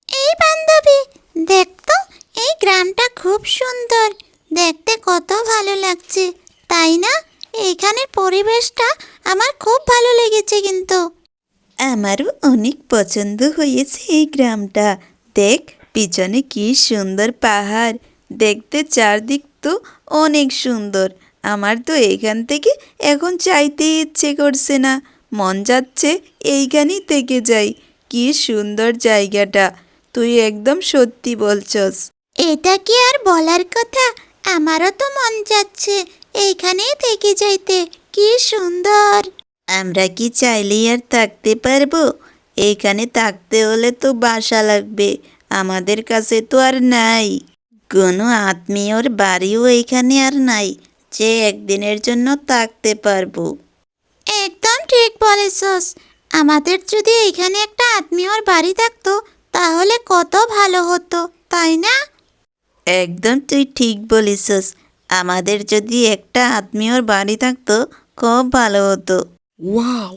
এই বান্ধবী, দেখ তো, এই গ্রামটা খুব সুন্দর, দেখতে কত ভালো লাগছে, তাই না? এইখানের পরিবেশটা আমার খুব ভালো লেগেছে কিন্তু। আমারও অনেক পছন্দ হয়েছে এই গ্রামটা। দেখ, পিছনে কি সুন্দর পাহাড়, দেখতে চারদিক তো অনেক সুন্দর। আমার তো এইখান থেকে এখন চাইতে ইচ্ছে করছে না, মন যাচ্ছে এইখানেই থেকে যাই। কি সুন্দর জায়গাটা, তুই একদম সত্যি বলছস। এটা কি আর বলার কথা, আমারও তো মন যাচ্ছে এইখানেই থেকে যাইতে, কি সুন্দর। আমরা কি চাইলেই আর থাকতে পারবো? এইখানে থাকতে হলে তো বাসা লাগবে, আমাদের কাছে তো আর নাই। কোনো আত্মীয়র বাড়িও এইখানে আর নাই যে একদিনের জন্য থাকতে পারবো। একদম ঠিক বলেছস, আমাদের যদি এখানে একটা আত্মীয়র বাড়ি থাকতো তাহলে কত ভালো হতো, তাই না? একদম তুই ঠিক বলিসস, আমাদের যদি একটা আত্মীয়র বাড়ি থাকতো খুব ভালো হতো। ওয়াও,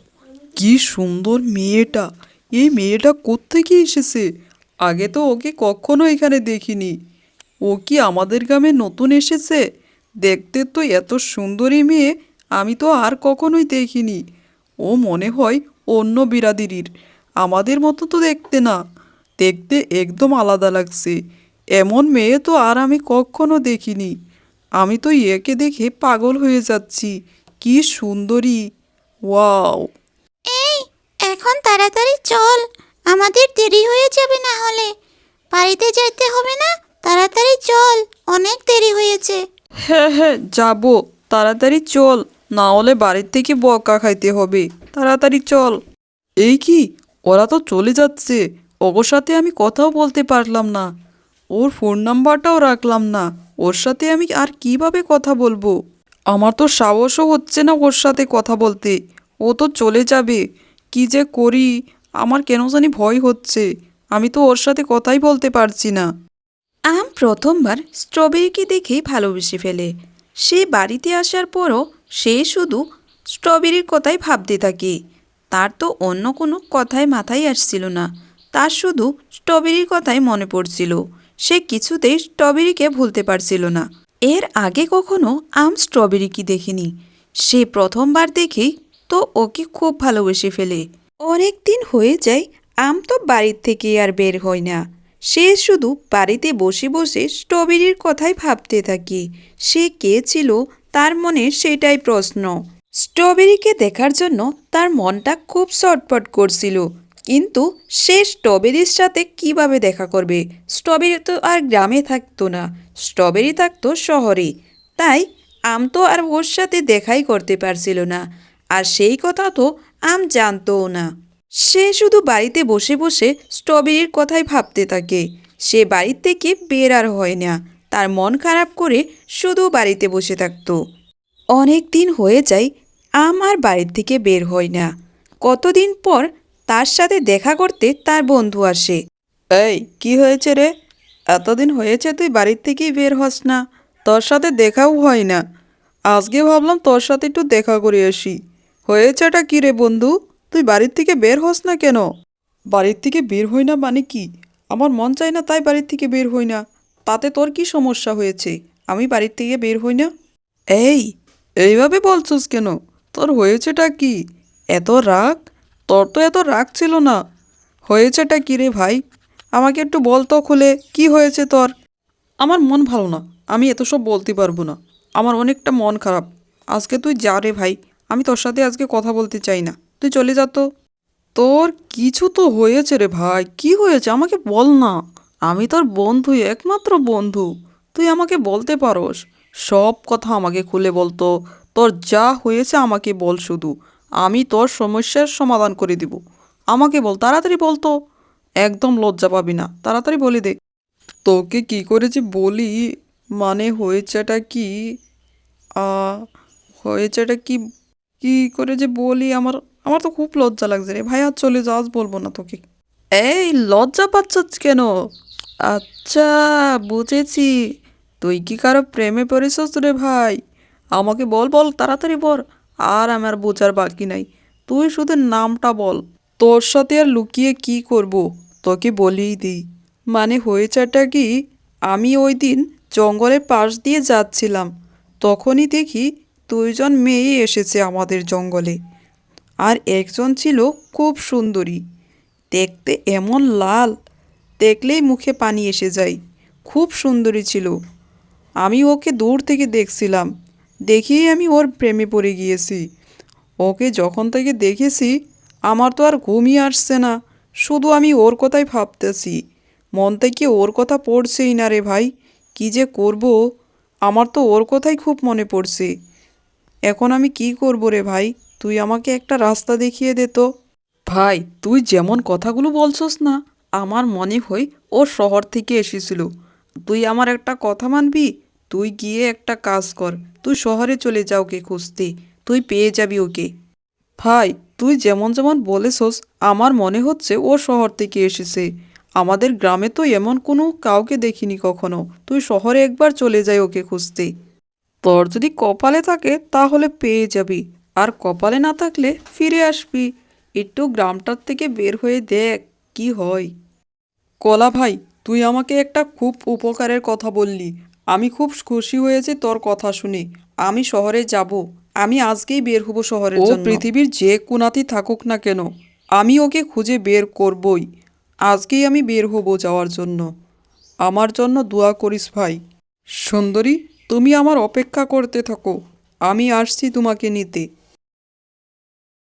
কি সুন্দর মেয়েটা! এই মেয়েটা কোত্থেকে এসেছে? আগে তো ওকে কখনো এখানে দেখিনি। ও কি আমাদের গ্রামে নতুন এসেছে? দেখতে তো এত সুন্দরী মেয়ে আমি তো আর কখনোই দেখিনি। ও মনে হয় অন্য বিরাদিরির, আমাদের মতো তো দেখতে না। দেখতে একদম আলাদা লাগছে। এমন মেয়ে তো আর আমি কখনো দেখিনি। আমি তো একে দেখে পাগল হয়ে যাচ্ছি। কি সুন্দরী! ওয়াও! এই, এখন তাড়াতাড়ি চল, আমাদের দেরি হয়ে যাবে না হলে। বাড়িতে যেতে হবে না, তাড়াতাড়ি চল, অনেক দেরি হয়েছে। হ্যাঁ হ্যাঁ, যাবো। তাড়াতাড়ি চল, না হলে বাড়ির থেকে বকা খাইতে হবে। তাড়াতাড়ি চল। এই কি, ওরা তো চলে যাচ্ছে। ওর সাথে আমি কথাও বলতে পারলাম না, ওর ফোন নাম্বারটাও রাখলাম না। ওর সাথে আমি আর কিভাবে কথা বলবো? আমার তো সাহসও হচ্ছে না ওর সাথে কথা বলতে। ও তো চলে যাবে, কি যে করি! আমার কেন জানি ভয় হচ্ছে। আমি তো ওর সাথে কথাই বলতে পারছি না। আম প্রথমবার স্ট্রবেরিকে দেখেই ভালোবেসে ফেলে। সে বাড়িতে আসার পরও সে শুধু স্ট্রবেরির কথাই ভাবতে থাকে। তার তো অন্য কোনো কথাই মাথায় আসছিল না, তার শুধু স্ট্রবেরির কথাই মনে পড়ছিল। সে কিছুতেই স্ট্রবেরিকে ভুলতে পারছিল না। এর আগে কখনো আম স্ট্রবেরিকে দেখেনি। সে প্রথমবার দেখেই তো ওকে খুব ভালোবেসে ফেলে। অনেক দিন হয়ে যায়, আম তো বাড়ির থেকে আর বের হয় না। সে শুধু বাড়িতে বসে বসে স্ট্রবেরির কথাই ভাবতে থাকে। সে কে ছিল তার মনে সেটাই প্রশ্ন। স্ট্রবেরিকে দেখার জন্য তার মনটা খুব ছটফট করছিল, কিন্তু সে স্ট্রবেরির সাথে কিভাবে দেখা করবে? স্ট্রবেরি তো আর গ্রামে থাকতো না, স্ট্রবেরি থাকতো শহরে। তাই আম তো আর ওর সাথে দেখাই করতে পারছিল না, আর সেই কথা তো আম জানতও না। সে শুধু বাড়িতে বসে বসে স্ট্রবেরির কথাই ভাবতে থাকে। সে বাড়ির থেকে বের আর হয় না, তার মন খারাপ করে শুধু বাড়িতে বসে থাকতো। অনেক দিন হয়ে যায়, আম আর বাড়ির থেকে বের হয় না। কতদিন পর তার সাথে দেখা করতে তার বন্ধু আসে। এই, কি হয়েছে রে? এতদিন হয়েছে তুই বাড়ির থেকেই বের হস না, তোর সাথে দেখাও হয় না। আজকে ভাবলাম তোর সাথে একটু দেখা করে আসি। হয়েছেটা কি রে বন্ধু? তুই বাড়ির থেকে বের হস না কেন? বাড়ির থেকে বের হই না মানে কি? আমার মন চায় না তাই বাড়ির থেকে বের হই না। তাতে তোর কি সমস্যা হয়েছে? আমি বাড়ির থেকে বের হই না? এই, এইভাবে বলছিস কেন? তোর হয়েছেটা কি? এত রাগ? তোর তো এত রাগ ছিল না। হয়েছেটা কি রে ভাই? আমাকে একটু বল তো খুলে, কি হয়েছে তোর? আমার মন ভালো না, আমি এত সব বলতে পারবো না। আমার অনেকটা মন খারাপ। আজকে তুই যা রে ভাই, আমি তোর সাথে আজকে কথা বলতে চাই না, তুই চলে যা তো। তোর কিছু তো হয়েছে রে ভাই, কি হয়েছে আমাকে বল না। আমি তোর বন্ধু, একমাত্র বন্ধু। তুই আমাকে বলতে পারোস, সব কথা আমাকে খুলে বলতো। তোর যা হয়েছে আমাকে বল শুধু, আমি তোর সমস্যার সমাধান করে দিব। আমাকে বল, তাড়াতাড়ি বলতো। একদম লজ্জা পাবি না, তাড়াতাড়ি বলে দে। তোকে কি করে যে বলি, মানে হয়েছেটা কি? আ হয়েছেটা কি, কি করে যে বলি? আমার আমার তো খুব লজ্জা লাগছে রে ভাই, আর চলে যা, আজ বলবো না তোকে। এই, লজ্জা পাচ্ছিস কেন? আচ্ছা, বুঝেছি। তুই কি কারো প্রেমে পড়েছিস রে ভাই? আমাকে বল বল, তাড়াতাড়ি বল। আর আমার বোঝার বাকি নাই, তুই শুধু নামটা বল। তোর সাথে আর লুকিয়ে কি করব, তোকে বলেই দিই। মানে হয়েছেটা কি, আমি ওই দিন জঙ্গলের পাশ দিয়ে যাচ্ছিলাম, তখনই দেখি দুইজন মেয়ে এসেছে আমাদের জঙ্গলে। আর একজন ছিল খুব সুন্দরী, দেখতে এমন লাল, দেখলেই মুখে পানি এসে যায়। খুব সুন্দরী ছিল। আমি ওকে দূর থেকে দেখছিলাম, দেখেই আমি ওর প্রেমে পড়ে গিয়েছি। ওকে যখন থেকে দেখেছি আমার তো আর ঘুমই আসছে না, শুধু আমি ওর কথাই ভাবতেছি। মন থেকে ওর কথা পড়ছেই না রে ভাই, কি যে করব। আমার তো ওর কথাই খুব মনে পড়ছে। এখন আমি কি করব রে ভাই, তুই আমাকে একটা রাস্তা দেখিয়ে দে তো। ভাই, তুই যেমন কথাগুলো বলছস না, আমার মনে হয় ও শহর থেকে এসেছিল। তুই আমার একটা কথা মানবি? তুই গিয়ে একটা কাজ কর, তুই শহরে চলে যা ওকে খুঁজতে, তুই পেয়ে যাবি ওকে। ভাই, তুই যেমন যেমন বলেছস আমার মনে হচ্ছে ও শহর থেকে এসেছে। আমাদের গ্রামে তো এমন কোনো কাউকে দেখিনি কখনো। তুই শহরে একবার চলে যাই ওকে খুঁজতে। তোর যদি কপালে থাকে তাহলে পেয়ে যাবি, আর কপালে না থাকলে ফিরে আসবি। একটু গ্রামটার থেকে বের হয়ে দেখ কি হয়। কলা ভাই, তুই আমাকে একটা খুব উপকারের কথা বললি। আমি খুব খুশি হয়েছি তোর কথা শুনে। আমি শহরে যাব, আমি আজকেই বের হব শহরের জন্য। ও পৃথিবীর যে কোনাতেই থাকুক না কেন, আমি ওকে খুঁজে বের করবই। আজকেই আমি বের হব যাওয়ার জন্য। আমার জন্য দোয়া করিস ভাই। সুন্দরী, তুমি আমার অপেক্ষা করতে থাকো, আমি আসছি তোমাকে নিতে।